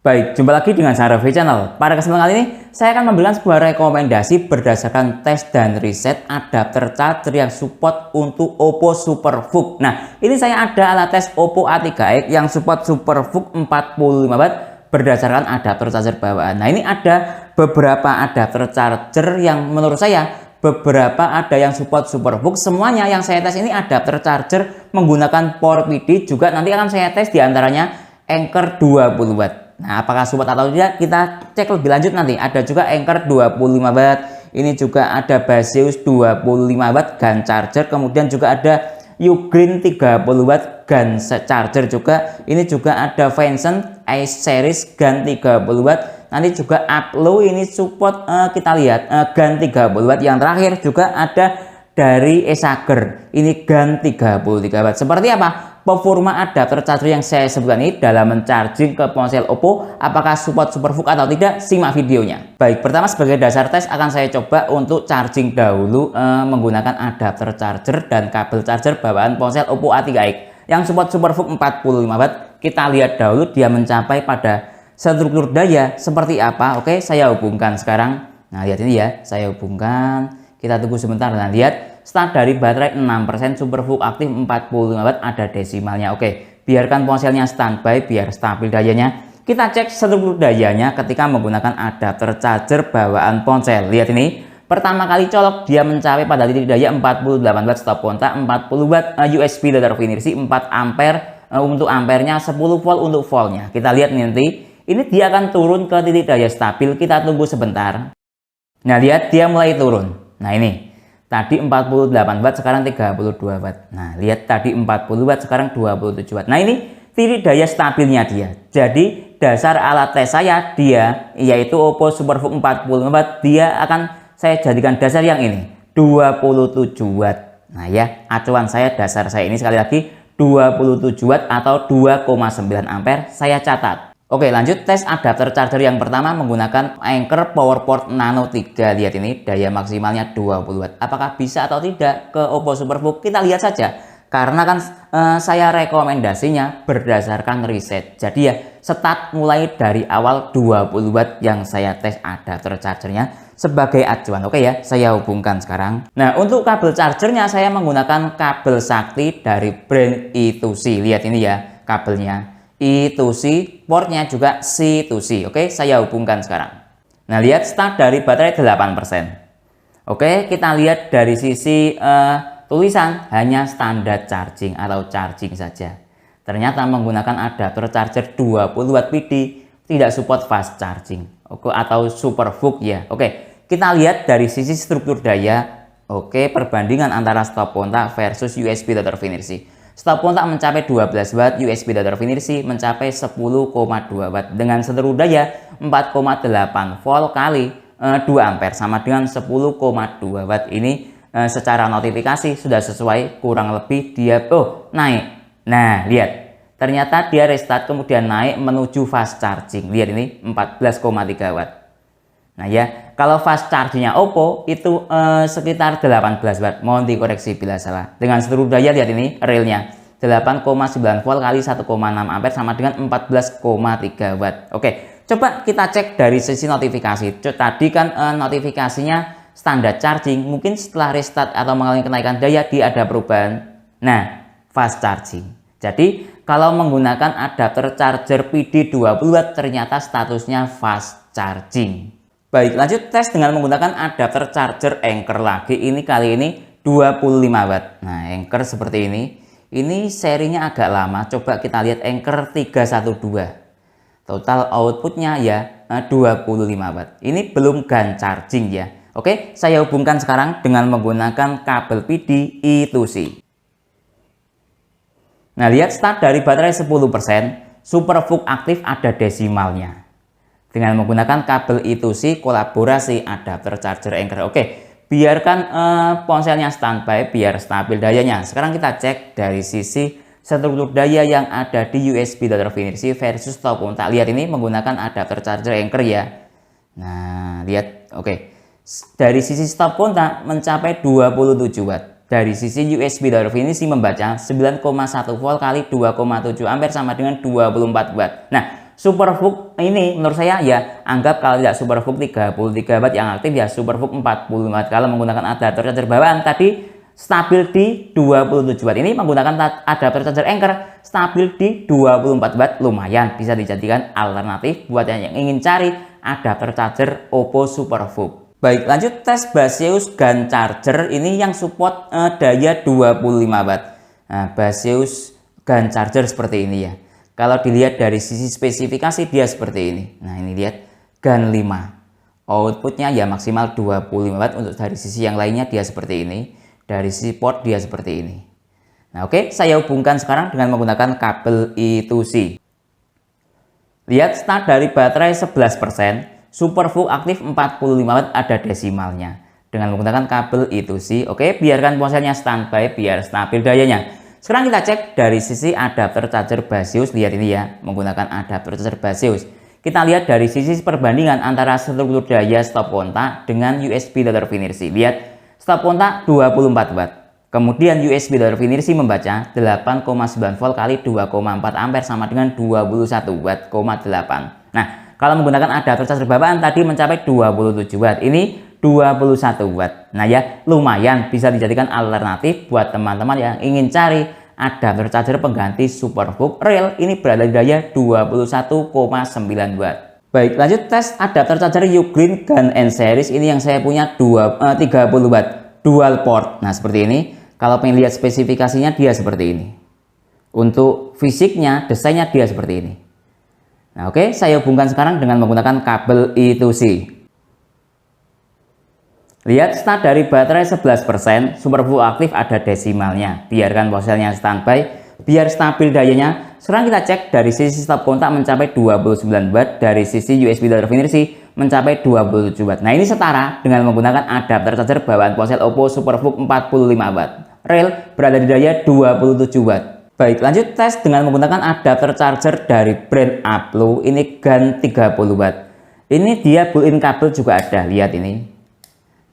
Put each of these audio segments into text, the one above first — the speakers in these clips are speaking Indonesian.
Baik, jumpa lagi dengan saya Raffi Channel. Pada kesempatan kali ini, saya akan memberikan sebuah rekomendasi berdasarkan tes dan riset adapter charger yang support untuk Oppo SuperVOOC. Nah, ini saya ada alat tes Oppo A3X yang support SuperVOOC 45 watt berdasarkan adapter charger bawaan. Nah, ini ada beberapa adapter charger yang menurut saya beberapa ada yang support SuperVOOC. Semuanya yang saya tes ini adapter charger menggunakan port PD. Juga nanti akan saya tes diantaranya Anker 20 watt. Nah, apakah support atau tidak kita cek lebih lanjut nanti. Ada juga Anker 25 watt. Ini juga ada Baseus 25 watt GaN charger. Kemudian juga ada Ugreen 30 watt GaN charger juga. Ini juga ada Vincent Ice Series GaN 30 watt. Nanti juga Uplow ini support kita lihat GaN 30 watt. Yang terakhir juga ada dari Esager. Ini GaN 33 watt. Seperti apa performa adapter charger yang saya sebutkan ini dalam mencharging ke ponsel Oppo? Apakah support SuperVOOC atau tidak? Simak videonya. Baik, pertama sebagai dasar tes akan saya coba untuk charging dahulu menggunakan adapter charger dan kabel charger bawaan ponsel Oppo A3X yang support SuperVOOC 45 watt. Kita lihat dahulu dia mencapai pada struktur daya seperti apa. Oke, saya hubungkan sekarang. Nah, lihat ini ya, saya hubungkan. Kita tunggu sebentar. Nah, lihat start dari baterai 6%, SuperVOOC aktif 45 watt, ada desimalnya. Oke, biarkan ponselnya standby biar stabil dayanya. Kita cek struktur dayanya ketika menggunakan adapter charger bawaan ponsel. Lihat ini, pertama kali colok dia mencapai pada titik daya 48 watt stop kontak, 40 watt USB data definisi, 4 ampere untuk ampernya, 10 volt untuk voltnya. Kita lihat nanti, ini dia akan turun ke titik daya stabil. Kita tunggu sebentar. Nah, lihat dia mulai turun. Nah, ini tadi 48 watt, sekarang 32 watt. Nah, lihat tadi 40 watt, sekarang 27 watt. Nah, ini titik daya stabilnya dia. Jadi, dasar alat tes saya dia, yaitu Oppo SuperVOOC 45 watt, dia akan saya jadikan dasar yang ini, 27 watt. Nah, ya, acuan saya, dasar saya ini sekali lagi 27 watt atau 2,9 ampere, saya catat. Oke, lanjut tes adapter charger yang pertama menggunakan Anker PowerPort Nano 3. Lihat ini daya maksimalnya 20 watt. Apakah bisa atau tidak ke Oppo SuperVOOC? Kita lihat saja. Karena kan saya rekomendasinya berdasarkan riset. Jadi ya start mulai dari awal 20 watt yang saya tes adapter chargernya sebagai acuan. Oke ya, saya hubungkan sekarang. Nah, untuk kabel chargernya saya menggunakan kabel sakti dari brand I2C. Lihat ini ya kabelnya. I2C, portnya juga C2C. Oke, saya hubungkan sekarang. Nah, lihat start dari baterai 8%. Oke, kita lihat dari sisi tulisan hanya standar charging atau charging saja. Ternyata menggunakan adapter charger 20 watt PD, tidak support fast charging. Oke, atau SuperVOOC ya. Oke, kita lihat dari sisi struktur daya. Oke, perbandingan antara stop kontak versus USB data definisi. Stop kontak mencapai 12 watt, USB data definisi mencapai 10,2 watt dengan struktur daya 4,8 volt kali 2 ampere sama dengan 10,2 watt. Ini secara notifikasi sudah sesuai, kurang lebih dia naik. Nah, lihat. Ternyata dia restart kemudian naik menuju fast charging. Lihat ini 14,3 watt. Nah, ya, kalau fast chargingnya Oppo itu sekitar 18 watt. Mohon dikoreksi bila salah. Dengan seluruh daya lihat ini realnya 8,9 volt kali 1,6 ampere sama dengan 14,3 watt. Oke, coba kita cek dari sisi notifikasi. Tadi kan notifikasinya standar charging. Mungkin setelah restart atau mengalami kenaikan daya dia ada perubahan. Nah, fast charging. Jadi kalau menggunakan adapter charger PD 20 watt ternyata statusnya fast charging. Baik, lanjut tes dengan menggunakan adapter charger Anker lagi. Ini kali ini 25 watt. Nah, Anker seperti ini. Ini serinya agak lama. Coba kita lihat Anker 312. Total outputnya ya 25 watt. Ini belum GaN charging ya. Oke, saya hubungkan sekarang dengan menggunakan kabel PD I2C. Nah, lihat start dari baterai 10%. SuperVOOC aktif ada desimalnya. Dengan menggunakan kabel I2C kolaborasi adapter charger Anker. Oke, biarkan ponselnya standby biar stabil dayanya. Sekarang kita cek dari sisi struktur daya yang ada di USB data definisi versus stop kontak. Lihat ini menggunakan adapter charger Anker ya. Nah, lihat. Oke, dari sisi stop kontak mencapai 27 watt. Dari sisi USB data definisi membaca 9,1 volt kali 2,7 ampere sama dengan 24 watt. Nah, SuperVOOC ini menurut saya ya anggap kalau tidak SuperVOOC 33 watt yang aktif ya SuperVOOC 45 watt. Kalau menggunakan adapter charger bawaan tadi stabil di 27 watt. Ini menggunakan adapter charger Anker stabil di 24 watt, lumayan bisa dijadikan alternatif buat yang ingin cari adapter charger Oppo SuperVOOC. Baik, lanjut tes Baseus GaN charger ini yang support daya 25 watt. Nah, Baseus GaN charger seperti ini ya. Kalau dilihat dari sisi spesifikasi dia seperti ini. Nah, ini lihat GaN 5. Outputnya ya maksimal 25 watt. Untuk dari sisi yang lainnya dia seperti ini. Dari sisi port dia seperti ini. Nah, oke, saya hubungkan sekarang dengan menggunakan kabel I2C. Lihat start dari baterai 11%. SuperVOOC aktif 45 watt, ada desimalnya. Dengan menggunakan kabel I2C, oke, biarkan ponselnya standby biar stabil dayanya. Sekarang kita cek dari sisi adapter charger Baseus. Lihat ini ya, menggunakan adapter charger Baseus. Kita lihat dari sisi perbandingan antara struktur daya stop kontak dengan USB deterfinirsi. Lihat, stop kontak 24 watt. Kemudian USB deterfinirsi membaca 8,9 volt kali 2,4 ampere sama dengan 21 watt, 8. Nah, kalau menggunakan adapter charger bawaan tadi mencapai 27 watt, ini 21 watt. Nah ya, lumayan bisa dijadikan alternatif buat teman-teman yang ingin cari adapter charger pengganti SuperVOOC real. Ini berada di daya 21,9 watt. Baik, lanjut tes adapter charger Ugreen GaN N series. Ini yang saya punya 30 watt dual port. Nah seperti ini. Kalau pengen lihat spesifikasinya dia seperti ini. Untuk fisiknya, desainnya dia seperti ini. Nah, oke, saya hubungkan sekarang dengan menggunakan kabel I2C. Lihat start dari baterai 11%, SuperVOOC aktif ada desimalnya. Biarkan ponselnya standby biar stabil dayanya. Sekarang kita cek dari sisi stop kontak mencapai 29 watt, dari sisi USB deterfinirsi mencapai 27 watt. Nah, ini setara dengan menggunakan adapter charger bawaan ponsel Oppo SuperVOOC 45 watt. Real berada di daya 27 watt. Baik, lanjut tes dengan menggunakan adapter charger dari brand Aplo. Ini GaN 30 watt. Ini dia built-in kabel juga ada, lihat ini.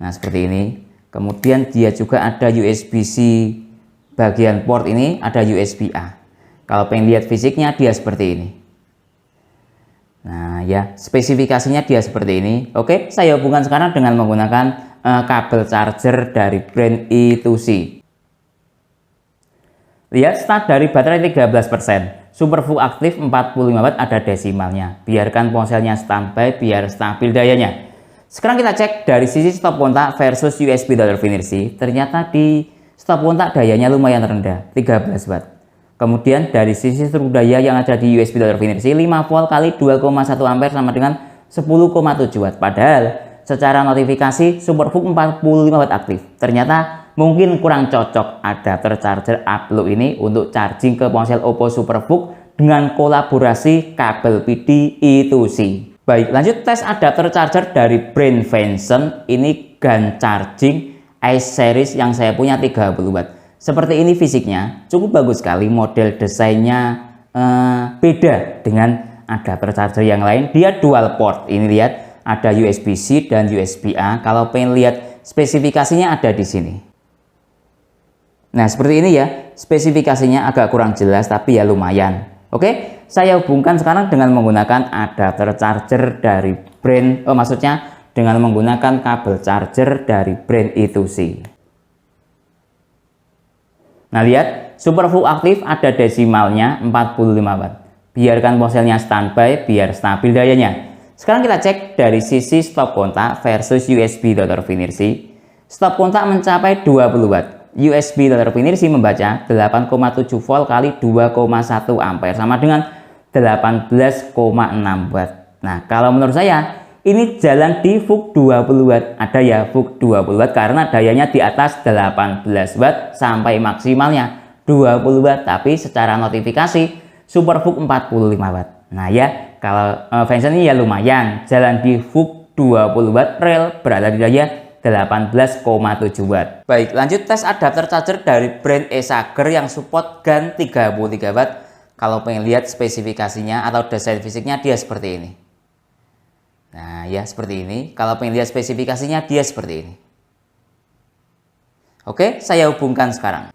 Nah, seperti ini. Kemudian dia juga ada USB-C bagian port ini, ada USB-A. Kalau pengen lihat fisiknya dia seperti ini. Nah, ya, spesifikasinya dia seperti ini. Oke, saya hubungkan sekarang dengan menggunakan kabel charger dari brand I2C. Lihat start dari baterai 13%. SuperVOOC aktif 45 watt, ada desimalnya. Biarkan ponselnya standby biar stabil dayanya. Sekarang kita cek dari sisi stop kontak versus USB deterfinirsi. Ternyata di stop kontak dayanya lumayan rendah, 13 watt. Kemudian dari sisi struktur daya yang ada di USB deterfinirsi 5 volt kali 2,1 ampere sama dengan 10,7 watt. Padahal secara notifikasi SuperVOOC 45 watt aktif. Ternyata mungkin kurang cocok adapter charger Aplo ini untuk charging ke ponsel Oppo SuperVOOC dengan kolaborasi kabel PD I2C. Baik, lanjut tes adapter charger dari brand Venson. Ini GaN charging Ice series yang saya punya 30 watt. Seperti ini fisiknya, cukup bagus sekali. Model desainnya beda dengan adapter charger yang lain. Dia dual port. Ini lihat, ada USB-C dan USB-A. Kalau pengen lihat spesifikasinya ada di sini. Nah, seperti ini ya, spesifikasinya agak kurang jelas tapi ya lumayan. Oke, saya hubungkan sekarang dengan menggunakan adapter charger dari brand, maksudnya dengan menggunakan kabel charger dari brand I2C. Nah, lihat, SuperVOOC aktif ada desimalnya 45 watt. Biarkan ponselnya standby biar stabil dayanya. Sekarang kita cek dari sisi stop kontak versus USB deterfinirsi. Stop kontak mencapai 20 watt. USB deterfinirsi membaca 8,7 volt kali 2,1 ampere sama dengan 18,6 watt. Nah, kalau menurut saya ini jalan di VOOC 20 watt. Ada ya VOOC 20 watt karena dayanya di atas 18 watt sampai maksimalnya 20 watt. Tapi secara notifikasi SuperVOOC 45 watt. Nah ya, kalau Venson ini ya lumayan. Jalan di VOOC 20 watt real berada di daya 18,7 watt. Baik, lanjut tes adapter charger dari brand Esager yang support GaN 33 watt. Kalau pengen lihat spesifikasinya atau desain fisiknya dia seperti ini. Nah ya, seperti ini. Kalau pengen lihat spesifikasinya dia seperti ini. Oke, saya hubungkan sekarang.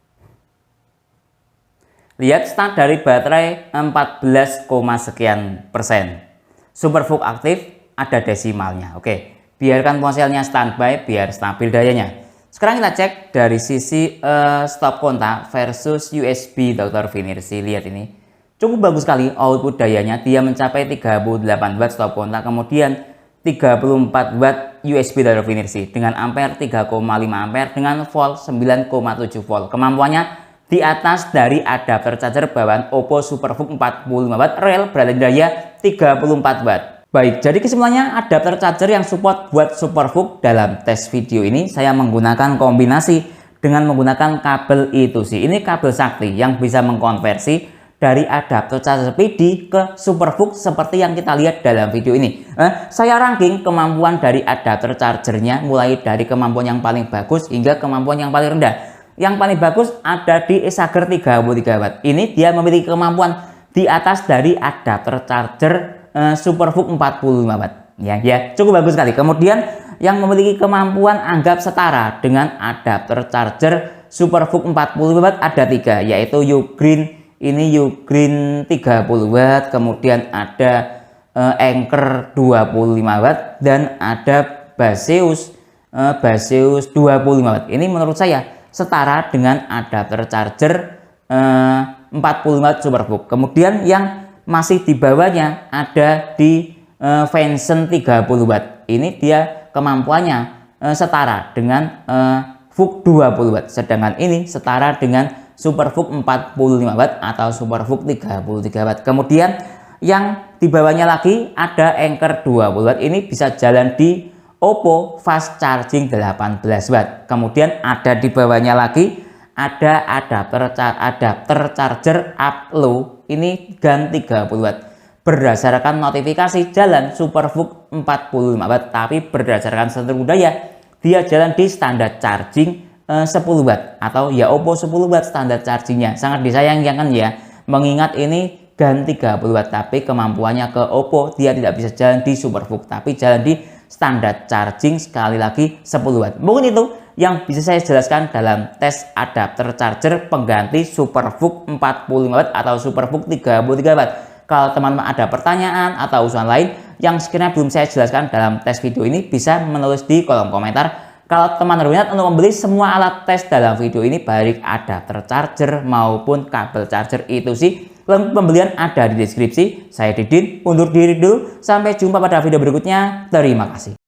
Lihat start dari baterai 14, sekian persen. Superfook aktif, ada desimalnya. Oke, biarkan ponselnya standby biar stabil dayanya. Sekarang kita cek dari sisi stop kontak versus USB Dr. Vinirsi. Lihat ini. Cukup bagus sekali output dayanya. Dia mencapai 38 watt stop kontak. Kemudian 34 watt USB Dr. Vinirsi. Dengan ampere 3,5 ampere. Dengan volt 9,7 volt. Kemampuannya di atas dari adapter charger bawaan Oppo Superfook 45 watt rel berada di daya 34 watt. Baik, jadi kesimpulannya adapter charger yang support buat Superfook dalam tes video ini saya menggunakan kombinasi dengan menggunakan kabel I2C. Ini kabel sakti yang bisa mengkonversi dari adapter charger PD ke Superfook seperti yang kita lihat dalam video ini. Saya ranking kemampuan dari adapter chargernya mulai dari kemampuan yang paling bagus hingga kemampuan yang paling rendah. Yang paling bagus ada di Acer 33 watt. Ini dia memiliki kemampuan di atas dari adapter charger Superfook 45 watt. Ya, cukup bagus sekali. Kemudian yang memiliki kemampuan anggap setara dengan adapter charger Superfook 45 watt ada 3, yaitu Ugreen. Ini Ugreen 30 watt, kemudian ada Anker 25 watt dan ada Baseus 25 watt. Ini menurut saya setara dengan adapter charger 45 watt Superfook. Kemudian yang masih di bawahnya ada di Venson 30 watt. Ini dia kemampuannya setara dengan Fook 20 watt. Sedangkan ini setara dengan Superfook 45 watt atau Superfook 33 watt. Kemudian yang di bawahnya lagi ada Anker 20 watt. Ini bisa jalan di Oppo Fast Charging 18 watt. Kemudian ada di bawahnya lagi ada adapter charger up low. Ini GaN 30 watt. Berdasarkan notifikasi jalan Superfook 45 watt, tapi berdasarkan seluruh daya dia jalan di standar charging 10 watt atau ya Oppo 10 watt standar chargingnya. Sangat disayangkan ya, mengingat ini GaN 30 watt tapi kemampuannya ke Oppo dia tidak bisa jalan di Superfook tapi jalan di standar charging sekali lagi 10 watt. Mungkin itu yang bisa saya jelaskan dalam tes adapter charger pengganti Superfook 45 watt atau Superfook 33 watt. Kalau teman-teman ada pertanyaan atau usulan lain yang sekiranya belum saya jelaskan dalam tes video ini, bisa menulis di kolom komentar. Kalau teman-teman berminat untuk membeli semua alat tes dalam video ini, baik adapter charger maupun kabel charger I2C, link pembelian ada di deskripsi. Saya Didin, undur diri dulu. Sampai jumpa pada video berikutnya. Terima kasih.